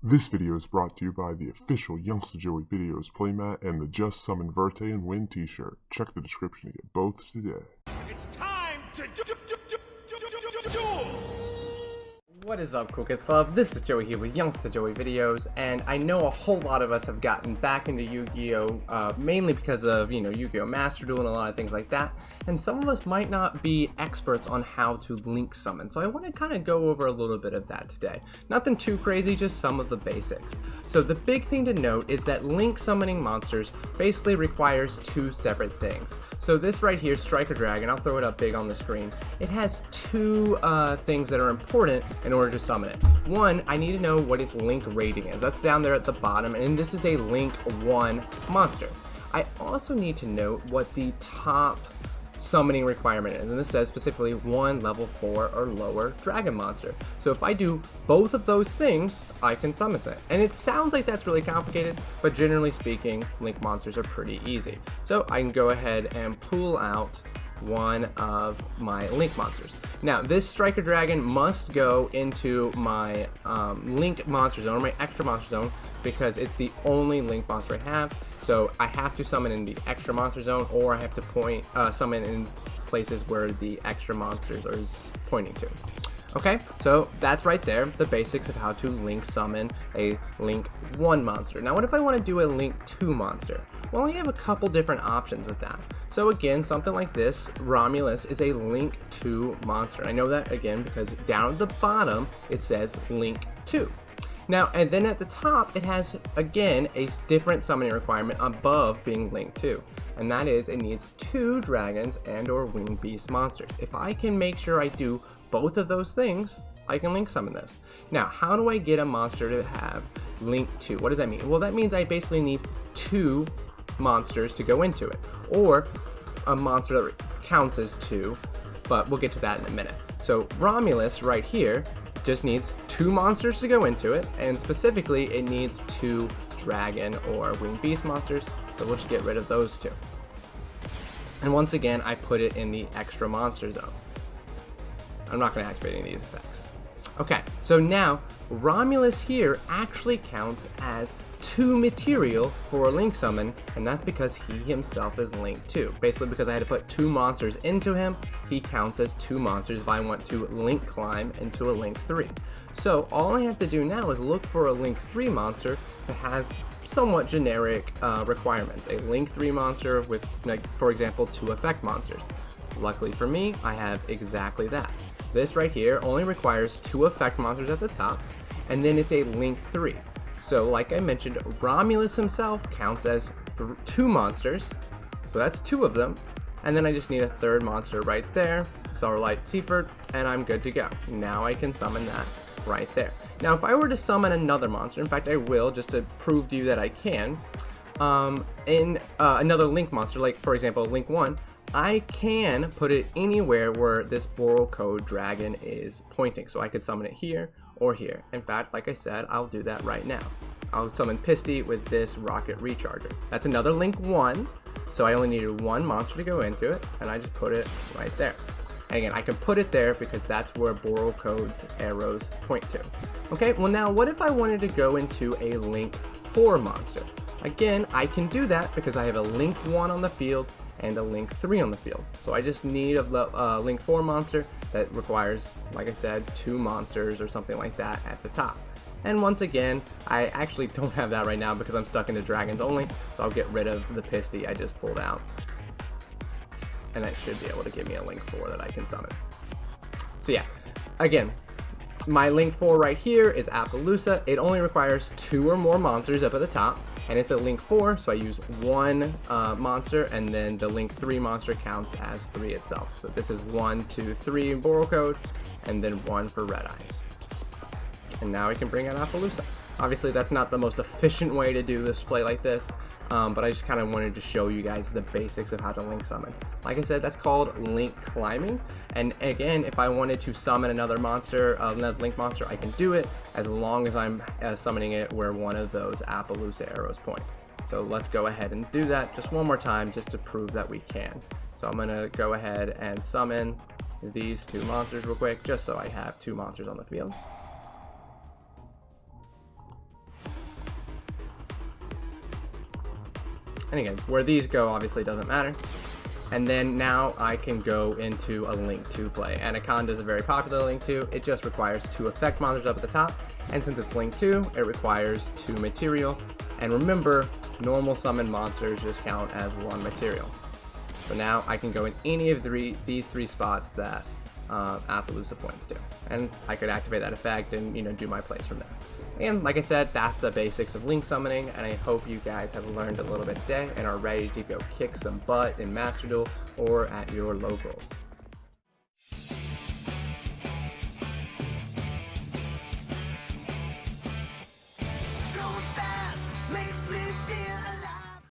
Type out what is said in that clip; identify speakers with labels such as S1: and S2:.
S1: This video is brought to you by the official Yugioh Videos playmat and the Just Summon Verte and Win t-shirt. Check the description to get both today.
S2: It's time to duel!
S3: What is up, Cool Kids Club? This is Joey here with Yugioh Videos, and I know a whole lot of us have gotten back into Yu-Gi-Oh! Mainly because of, Yu-Gi-Oh! Master Duel and a lot of things like that, and some of us might not be experts on how to link summon, so I want to kind of go over a little bit of that today. Nothing too crazy, just some of the basics. So the big thing to note is that link summoning monsters basically requires two separate things. So this right here, Striker Dragon, I'll throw it up big on the screen. It has two things that are important in order to summon it. One, I need to know what its link rating is. That's down there at the bottom, and this is a link 1 monster. I also need to note what the top summoning requirement is, and this says specifically 1 level 4 or lower dragon monster. So if I do both of those things, I can summon it. And it sounds like that's really complicated, but generally speaking, link monsters are pretty easy. So I can go ahead and pull out one of my link monsters. Now this Striker Dragon must go into my link monster zone, or my extra monster zone, because it's the only link monster I have. So I have to summon in the extra monster zone, or I have to summon in places where the extra monsters is pointing to. Okay, so that's right there, the basics of how to link summon a link 1 monster. Now what if I want to do a link 2 monster? Well, I have a couple different options with that. So again, something like this, Romulus is a link 2 monster. I know that again because down at the bottom it says link 2. Now, and then at the top it has again a different summoning requirement above being link 2. And that is it needs 2 dragons and or winged beast monsters. If I can make sure I do both of those things, I can link summon this. Now, how do I get a monster to have link 2? What does that mean? Well, that means I basically need 2 monsters to go into it, or a monster that counts as 2, but we'll get to that in a minute. So Romulus right here just needs 2 monsters to go into it, and specifically it needs 2 dragon or winged beast monsters, so we'll just get rid of those 2. And once again, I put it in the extra monster zone. I'm not going to activate any of these effects. Okay, so now Romulus here actually counts as 2 material for a link summon, and that's because he himself is link 2. Basically because I had to put 2 monsters into him, he counts as 2 monsters if I want to link climb into a link 3. So all I have to do now is look for a link 3 monster that has somewhat generic requirements. A link 3 monster with, like, for example, 2 effect monsters. Luckily for me, I have exactly that. This right here only requires 2 effect monsters at the top, and then it's a link 3. So like I mentioned, Romulus himself counts as 2 monsters, so that's 2 of them, and then I just need a 3rd monster right there, Starlight Seaford, and I'm good to go. Now I can summon that right there. Now if I were to summon another monster, in fact I will, just to prove to you that I can, in another link monster, like for example link 1, I can put it anywhere where this BORRELCODE dragon is pointing. So I could summon it here or here. In fact, like I said, I'll do that right now. I'll summon Pisty with this rocket recharger. That's another link 1. So I only needed 1 monster to go into it, and I just put it right there. And again, I can put it there because that's where BORRELCODE's arrows point to. Okay, well now what if I wanted to go into a link 4 monster? Again, I can do that because I have a link 1 on the field and a link 3 on the field. So I just need a link 4 monster that requires, like I said, 2 monsters or something like that at the top. And once again, I actually don't have that right now because I'm stuck into dragons only, so I'll get rid of the Pisty I just pulled out. And that should be able to give me a link 4 that I can summon. So yeah, again, my link 4 right here is Appaloosa. It only requires 2 or more monsters up at the top, and it's a link 4, so I use 1 monster, and then the link 3 monster counts as 3 itself. So this is 1, 2, 3 in BORRELCODE, and then 1 for Red Eyes. And now I can bring out Appaloosa. Obviously that's not the most efficient way to do this play like this, but I just kind of wanted to show you guys the basics of how to link summon. Like I said, that's called link climbing, and again, if I wanted to summon another monster, another link monster, I can do it as long as I'm summoning it where one of those Appaloosa arrows point. So let's go ahead and do that just one more time just to prove that we can. So I'm gonna go ahead and summon these 2 monsters real quick just so I have 2 monsters on the field. And again, where these go obviously doesn't matter. And then now I can go into a link to play. Anaconda is a very popular link to. It just requires 2 effect monsters up at the top. And since it's link 2, it requires 2 material. And remember, normal summon monsters just count as 1 material. So now I can go in any of these 3 spots that Appaloosa points to. And I could activate that effect and, you know, do my plays from there. And like I said, that's the basics of link summoning, and I hope you guys have learned a little bit today and are ready to go kick some butt in Master Duel or at your locals.